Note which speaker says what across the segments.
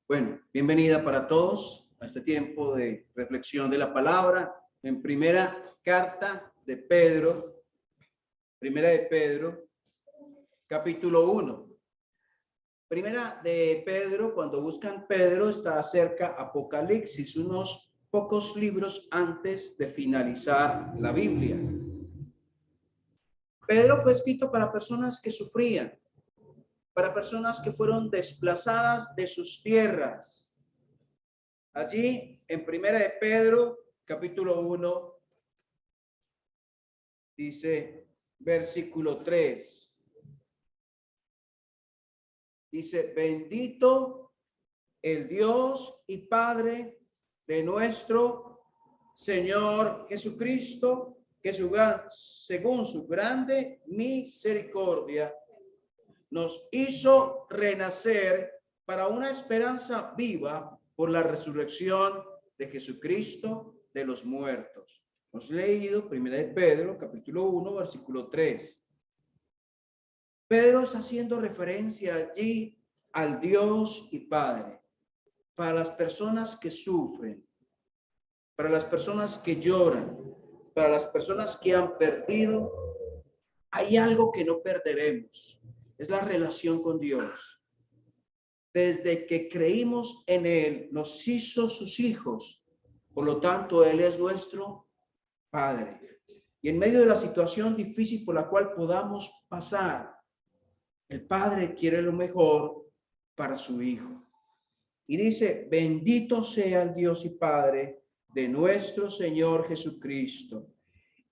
Speaker 1: Bueno, bienvenida para todos a este tiempo de reflexión de la palabra en primera de Pedro, capítulo 1. Primera de Pedro, cuando buscan Pedro, está cerca Apocalipsis, unos pocos libros antes de finalizar la Biblia. Pedro fue escrito para personas que sufrían, para personas que fueron desplazadas de sus tierras. Allí, en primera de Pedro, capítulo 1, dice, versículo 3. Dice, bendito el Dios y Padre de nuestro Señor Jesucristo, que según su grande misericordia nos hizo renacer para una esperanza viva por la resurrección de Jesucristo de los muertos. Hemos leído 1 de Pedro, capítulo 1, versículo 3. Pedro está haciendo referencia allí al Dios y Padre para las personas que sufren, para las personas que lloran, para las personas que han perdido. Hay algo que no perderemos, es la relación con Dios. Desde que creímos en Él, nos hizo sus hijos. Por lo tanto, Él es nuestro Padre. Y en medio de la situación difícil por la cual podamos pasar, el Padre quiere lo mejor para su Hijo. Y dice, bendito sea el Dios y Padre de nuestro Señor Jesucristo.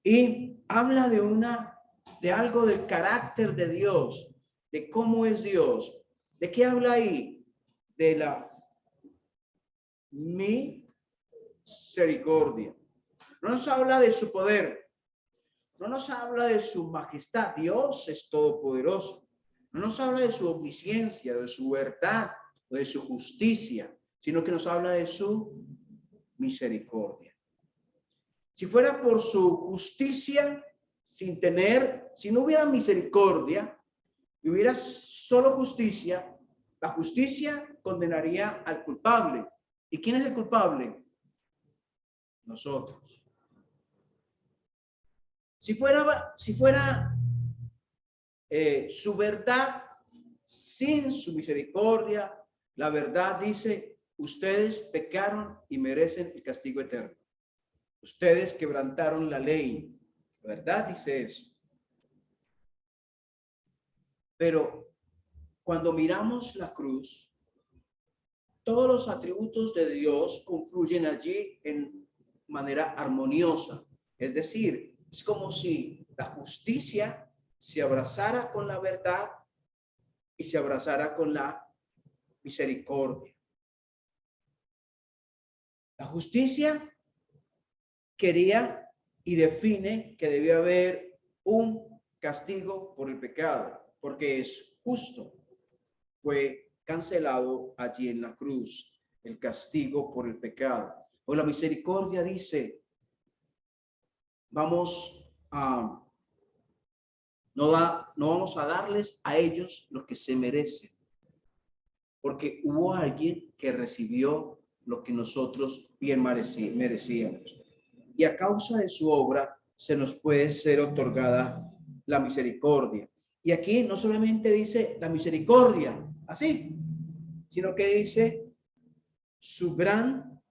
Speaker 1: Y habla de algo del carácter de Dios, de cómo es Dios. ¿De qué habla ahí? De la misericordia. No nos habla de su poder, no nos habla de su majestad. Dios es todopoderoso. No nos habla de su omnisciencia, de su verdad o de su justicia, sino que nos habla de su misericordia. Si fuera por su justicia, si no hubiera misericordia y hubiera solo justicia, la justicia condenaría al culpable. ¿Y quién es el culpable? Nosotros. Si fuera su verdad sin su misericordia, la verdad dice, ustedes pecaron y merecen el castigo eterno. Ustedes quebrantaron la ley. La verdad dice eso. Pero cuando miramos la cruz, todos los atributos de Dios confluyen allí en manera armoniosa. Es decir, es como si la justicia se abrazara con la verdad y se abrazara con la misericordia. La justicia quería y define que debía haber un castigo por el pecado, porque es justo. Fue cancelado allí en la cruz el castigo por el pecado. O la misericordia dice, no vamos a darles a ellos lo que se merecen, porque hubo alguien que recibió lo que nosotros bien merecíamos. Y a causa de su obra se nos puede ser otorgada la misericordia. Y aquí no solamente dice la misericordia, así, sino que dice su gran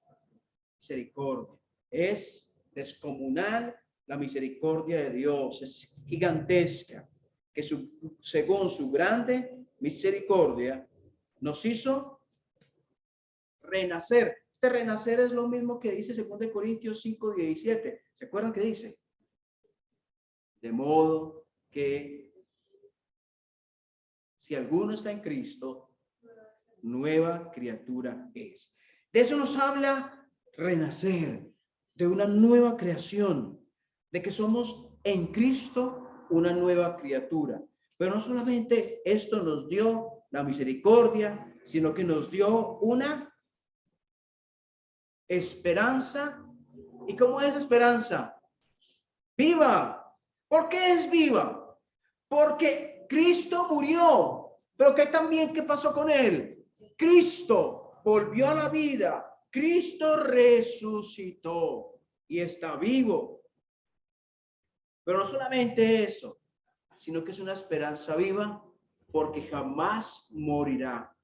Speaker 1: misericordia. Es descomunal la misericordia de Dios, es gigantesca, que según su grande misericordia nos hizo renacer. Este renacer es lo mismo que dice 2 Corintios 5:17. ¿Se acuerdan qué dice? De modo que si alguno está en Cristo, nueva criatura es. De eso nos habla renacer, de una nueva creación, de que somos en Cristo una nueva criatura. Pero no solamente esto nos dio la misericordia, sino que nos dio una esperanza. ¿Y cómo es esperanza? Viva. ¿Por qué es viva? Porque Cristo murió. Pero ¿qué pasó con él? Cristo volvió a la vida. Cristo resucitó y está vivo. Pero no solamente eso, sino que es una esperanza viva porque jamás morirá.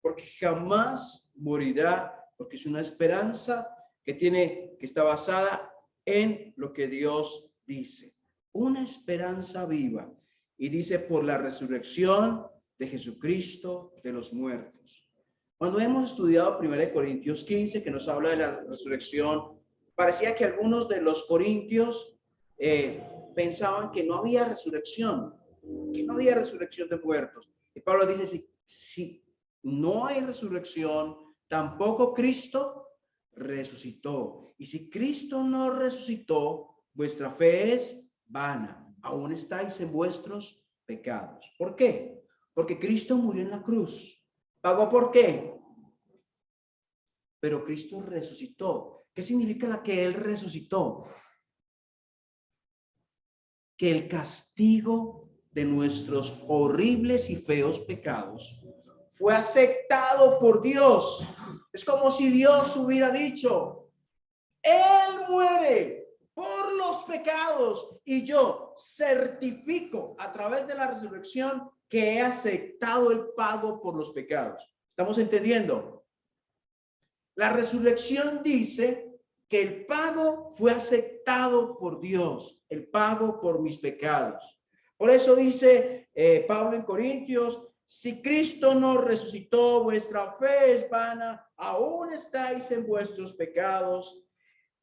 Speaker 1: Porque jamás morirá, porque es una esperanza que está basada en lo que Dios dice. Una esperanza viva. Y dice por la resurrección de Jesucristo de los muertos. Cuando hemos estudiado 1 Corintios 15, que nos habla de la resurrección, parecía que algunos de los corintios pensaban que no había resurrección de muertos. Y Pablo dice, si no hay resurrección, tampoco Cristo resucitó. Y si Cristo no resucitó, vuestra fe es vana. Aún estáis en vuestros pecados. ¿Por qué? Porque Cristo murió en la cruz. ¿Pagó por qué? Pero Cristo resucitó. ¿Qué significa que Él resucitó? Que el castigo de nuestros horribles y feos pecados fue aceptado por Dios. Es como si Dios hubiera dicho, Él muere por los pecados y yo certifico a través de la resurrección que he aceptado el pago por los pecados. ¿Estamos entendiendo? La resurrección dice que el pago fue aceptado por Dios, el pago por mis pecados. Por eso dice Pablo en Corintios, si Cristo no resucitó, vuestra fe es vana, aún estáis en vuestros pecados,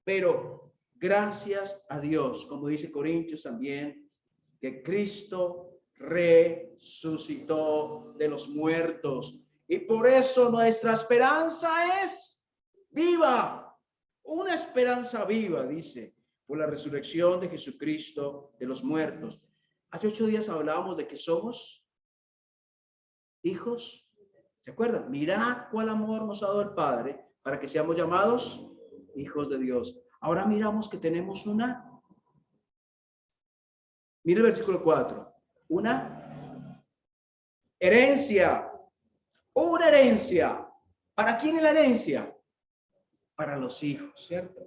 Speaker 1: pero gracias a Dios, como dice Corintios también, que Cristo resucitó de los muertos. Y por eso nuestra esperanza es viva, una esperanza viva, dice, por la resurrección de Jesucristo de los muertos. Hace 8 días hablábamos de que somos hijos. ¿Se acuerdan? Mirad cuál amor nos ha dado el Padre para que seamos llamados hijos de Dios. Ahora miramos que tenemos mira el versículo 4, una herencia. ¿Para quién es la herencia? Para los hijos, ¿cierto?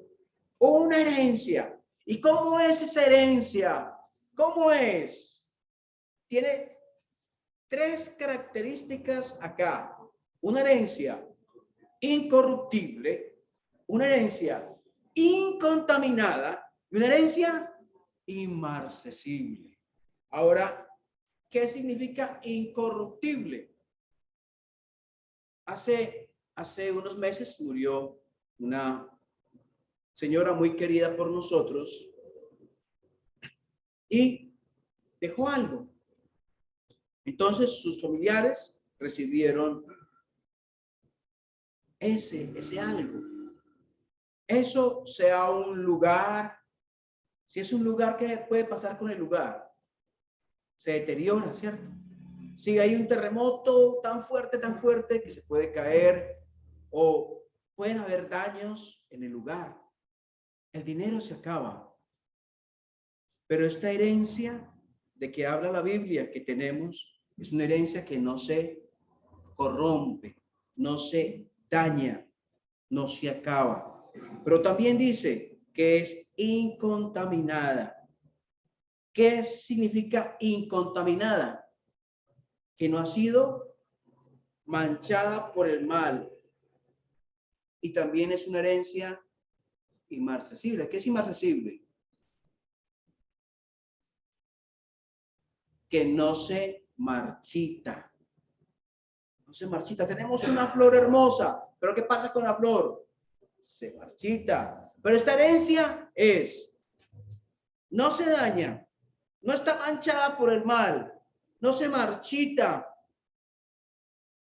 Speaker 1: Una herencia. ¿Y cómo es esa herencia? ¿Cómo es? Tiene 3 características acá. Una herencia incorruptible, una herencia incontaminada y una herencia inmarcesible. Ahora, ¿qué significa incorruptible? Hace unos meses murió una señora muy querida por nosotros y dejó algo. Entonces sus familiares recibieron ese algo. Eso sea un lugar, si es un lugar, ¿qué puede pasar con el lugar? Se deteriora, ¿cierto? Si hay un terremoto tan fuerte que se puede caer o pueden haber daños en el lugar. El dinero se acaba. Pero esta herencia de que habla la Biblia que tenemos es una herencia que no se corrompe, no se daña, no se acaba. Pero también dice que es incontaminada. ¿Qué significa incontaminada? Que no ha sido manchada por el mal. Y también es una herencia inmarcesible. ¿Qué es inmarcesible? Que no se marchita. No se marchita. Tenemos una flor hermosa, pero ¿qué pasa con la flor? Se marchita. Pero esta herencia no se daña, no está manchada por el mal, no se marchita,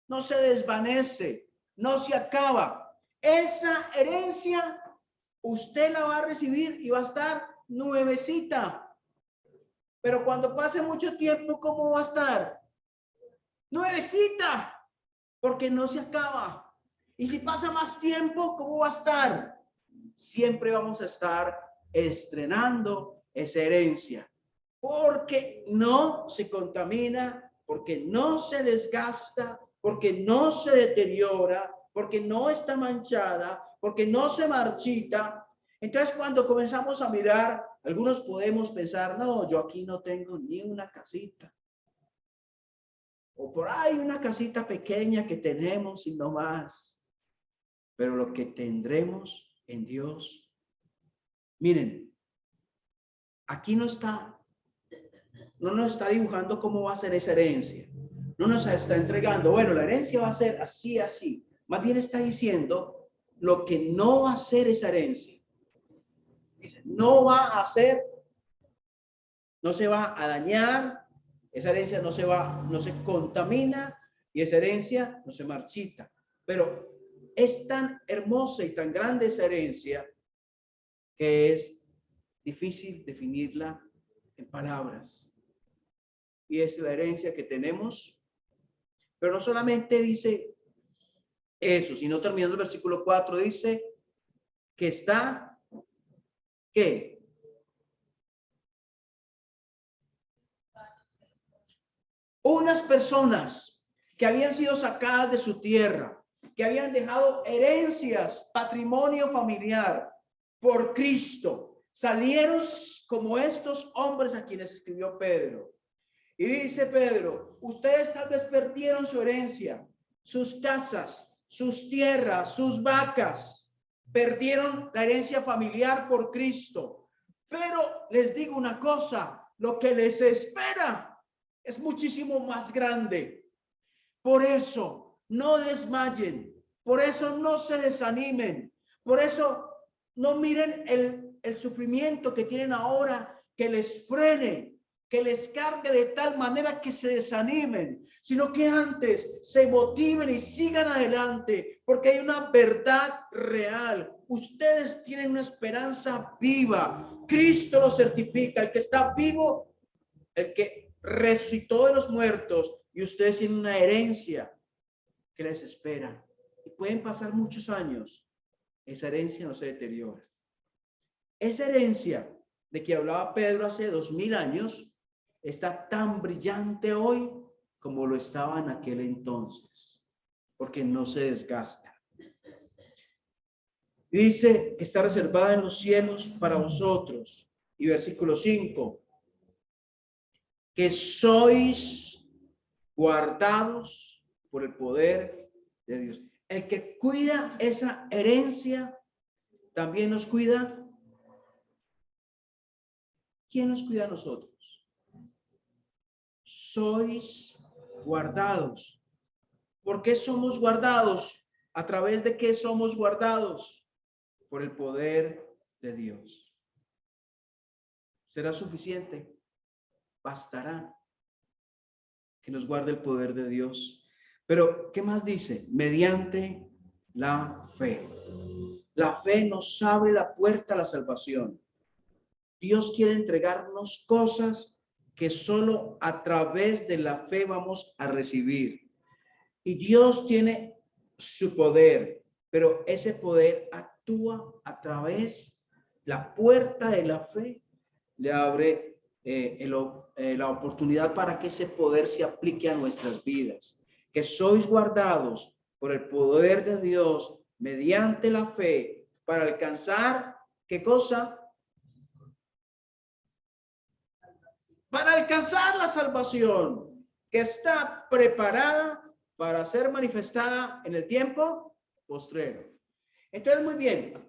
Speaker 1: no se desvanece, no se acaba. Esa herencia usted la va a recibir y va a estar nuevecita. Pero cuando pase mucho tiempo, ¿cómo va a estar? Nuevecita, porque no se acaba. Y si pasa más tiempo, ¿cómo va a estar? Siempre vamos a estar estrenando esa herencia, porque no se contamina, porque no se desgasta, porque no se deteriora, porque no está manchada, porque no se marchita. Entonces, cuando comenzamos a mirar, algunos podemos pensar, no, yo aquí no tengo ni una casita. O por ahí una casita pequeña que tenemos y no más. Pero lo que tendremos en Dios. Miren, aquí no nos está dibujando cómo va a ser esa herencia. No nos está entregando, bueno, la herencia va a ser así, así. Más bien está diciendo lo que no va a ser esa herencia. Dice, no va a ser, no se va a dañar, esa herencia no se contamina y esa herencia no se marchita. Pero es tan hermosa y tan grande esa herencia que es difícil definirla en palabras. Y es la herencia que tenemos. Pero no solamente dice eso, sino terminando el versículo 4, dice que está, ¿qué? Unas personas que habían sido sacadas de su tierra, que habían dejado herencias, patrimonio familiar por Cristo, salieron como estos hombres a quienes escribió Pedro. Y dice Pedro, ustedes tal vez perdieron su herencia, sus casas, sus tierras, sus vacas, perdieron la herencia familiar por Cristo. Pero les digo una cosa, lo que les espera es muchísimo más grande. Por eso no desmayen, por eso no se desanimen, por eso no miren el sufrimiento que tienen ahora que les frene, que les cargue de tal manera que se desanimen, sino que antes se motiven y sigan adelante, porque hay una verdad real. Ustedes tienen una esperanza viva. Cristo lo certifica, el que está vivo, el que resucitó de los muertos, y ustedes tienen una herencia que les espera. Y pueden pasar muchos años, esa herencia no se deteriora. Esa herencia de que hablaba Pedro hace 2000 años está tan brillante hoy como lo estaba en aquel entonces, porque no se desgasta. Dice que está reservada en los cielos para vosotros. Y versículo 5, que sois guardados por el poder de Dios. El que cuida esa herencia también nos cuida. ¿Quién nos cuida a nosotros? Sois guardados. ¿Por qué somos guardados? ¿A través de qué somos guardados? Por el poder de Dios. ¿Será suficiente? Bastará que nos guarde el poder de Dios. Pero, ¿qué más dice? Mediante la fe. La fe nos abre la puerta a la salvación. Dios quiere entregarnos cosas que solo a través de la fe vamos a recibir. Y Dios tiene su poder, pero ese poder actúa a través, la puerta de la fe le abre la oportunidad para que ese poder se aplique a nuestras vidas. Que sois guardados por el poder de Dios mediante la fe para alcanzar, ¿qué cosa? Para alcanzar la salvación que está preparada para ser manifestada en el tiempo postrero. Entonces, muy bien.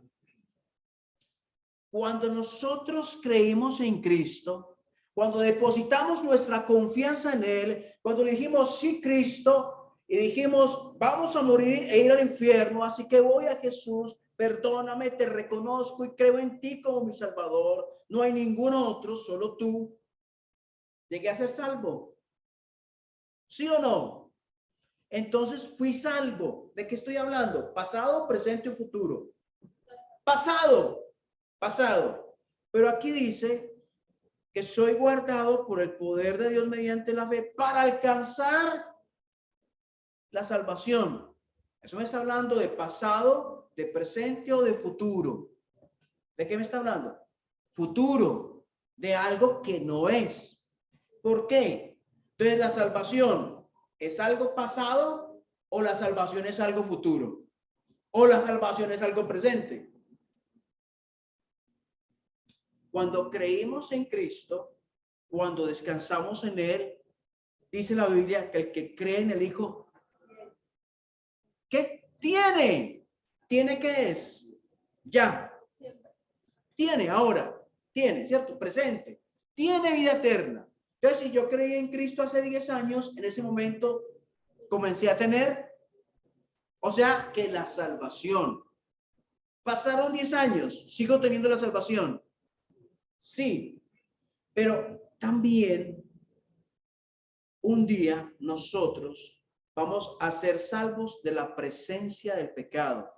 Speaker 1: Cuando nosotros creímos en Cristo, cuando depositamos nuestra confianza en Él, cuando le dijimos sí, Cristo, y dijimos vamos a morir e ir al infierno, así que voy a Jesús, perdóname, te reconozco y creo en ti como mi Salvador, no hay ningún otro, solo tú. Llegué a ser salvo. ¿Sí o no? Entonces fui salvo. ¿De qué estoy hablando? Pasado, presente o futuro. Pasado. Pero aquí dice que soy guardado por el poder de Dios mediante la fe para alcanzar la salvación. Eso me está hablando de pasado, de presente o de futuro. ¿De qué me está hablando? Futuro, de algo que no es. ¿Por qué? Entonces la salvación es algo pasado, o la salvación es algo futuro, o la salvación es algo presente. Cuando creímos en Cristo, cuando descansamos en Él, dice la Biblia que el que cree en el Hijo, ¿qué tiene? ¿Tiene qué es? Ya. Tiene ahora, tiene, ¿cierto? Presente. Tiene vida eterna. Entonces, si yo creí en Cristo hace 10 años, en ese momento comencé a tener, o sea, que la salvación. Pasaron 10 años, sigo teniendo la salvación. Sí, pero también un día nosotros vamos a ser salvos de la presencia del pecado.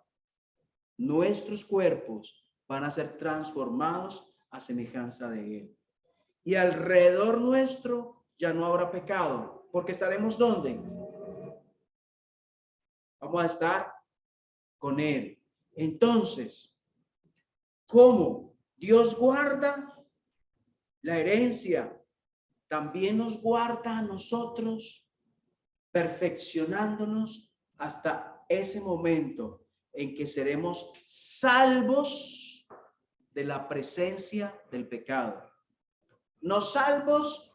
Speaker 1: Nuestros cuerpos van a ser transformados a semejanza de Él. Y alrededor nuestro ya no habrá pecado, porque estaremos ¿dónde? Vamos a estar con Él. Entonces, ¿cómo Dios guarda la herencia? También nos guarda a nosotros, perfeccionándonos hasta ese momento en que seremos salvos de la presencia del pecado. No salvos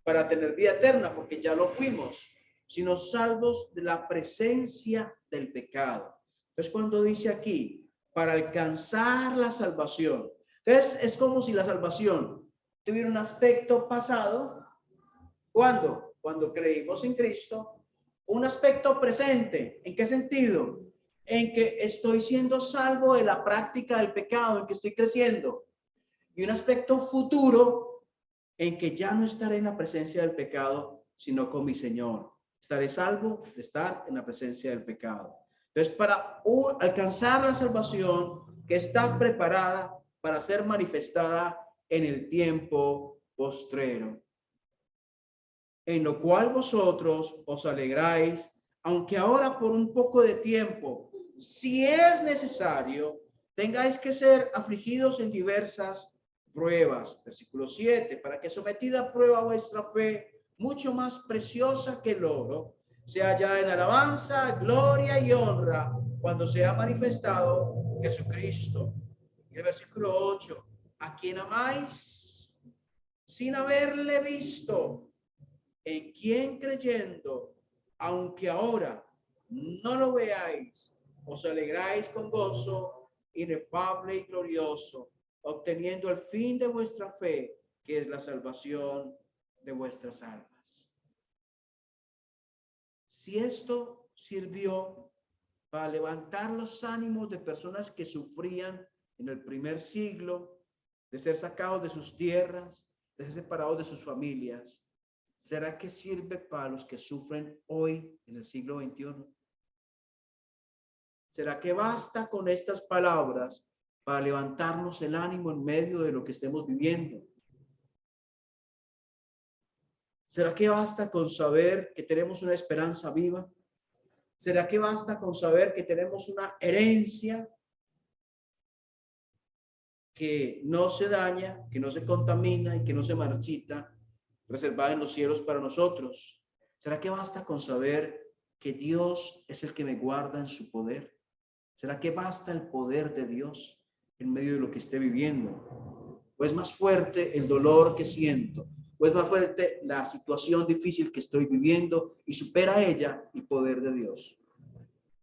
Speaker 1: para tener vida eterna, porque ya lo fuimos, sino salvos de la presencia del pecado. Entonces, cuando dice aquí, para alcanzar la salvación, entonces es como si la salvación tuviera un aspecto pasado. ¿Cuándo? Cuando creímos en Cristo. Un aspecto presente. ¿En qué sentido? En que estoy siendo salvo de la práctica del pecado, en que estoy creciendo. Y un aspecto futuro en que ya no estaré en la presencia del pecado, sino con mi Señor. Estaré salvo de estar en la presencia del pecado. Entonces, para alcanzar la salvación que está preparada para ser manifestada en el tiempo postrero, en lo cual vosotros os alegráis, aunque ahora por un poco de tiempo, si es necesario, tengáis que ser afligidos en diversas pruebas. Versículo 7, para que sometida a prueba vuestra fe, mucho más preciosa que el oro, sea hallada en alabanza, gloria y honra cuando sea manifestado Jesucristo. Y el versículo 8, a quien amáis sin haberle visto, en quien creyendo, aunque ahora no lo veáis, os alegráis con gozo inefable y glorioso, obteniendo el fin de vuestra fe, que es la salvación de vuestras almas. Si esto sirvió para levantar los ánimos de personas que sufrían en el primer siglo, de ser sacados de sus tierras, de ser separados de sus familias, ¿será que sirve para los que sufren hoy en el siglo XXI? ¿Será que basta con estas palabras para levantarnos el ánimo en medio de lo que estemos viviendo? ¿Será que basta con saber que tenemos una esperanza viva? ¿Será que basta con saber que tenemos una herencia que no se daña, que no se contamina y que no se marchita, reservada en los cielos para nosotros? ¿Será que basta con saber que Dios es el que me guarda en su poder? ¿Será que basta el poder de Dios en medio de lo que esté viviendo? ¿O es más fuerte el dolor que siento? ¿O es más fuerte la situación difícil que estoy viviendo y supera ella el poder de Dios?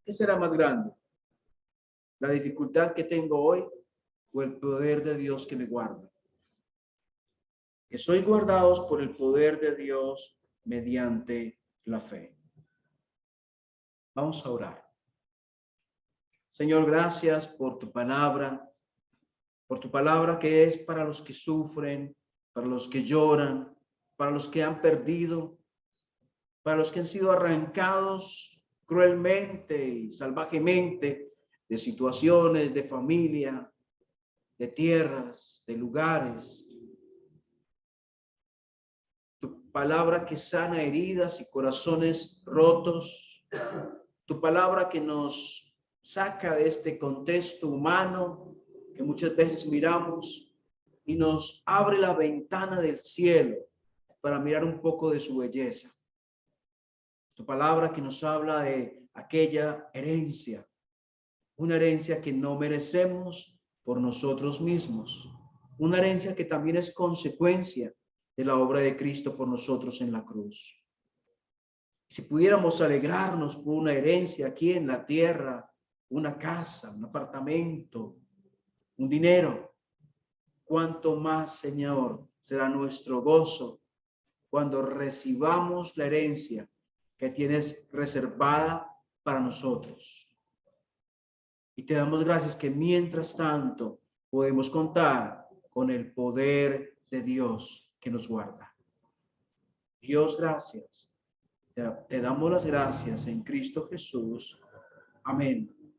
Speaker 1: ¿Qué será más grande? ¿La dificultad que tengo hoy o el poder de Dios que me guarda? Que soy guardados por el poder de Dios mediante la fe. Vamos a orar. Señor, gracias por tu palabra que es para los que sufren, para los que lloran, para los que han perdido, para los que han sido arrancados cruelmente y salvajemente de situaciones, de familia, de tierras, de lugares. Tu palabra que sana heridas y corazones rotos. Tu palabra que nos saca de este contexto humano que muchas veces miramos y nos abre la ventana del cielo para mirar un poco de su belleza. Tu palabra que nos habla de aquella herencia, una herencia que no merecemos por nosotros mismos, una herencia que también es consecuencia de la obra de Cristo por nosotros en la cruz. Si pudiéramos alegrarnos por una herencia aquí en la tierra, una casa, un apartamento, un dinero, cuánto más, Señor, será nuestro gozo cuando recibamos la herencia que tienes reservada para nosotros. Y te damos gracias que mientras tanto podemos contar con el poder de Dios que nos guarda. Dios, gracias. Te damos las gracias en Cristo Jesús. Amén.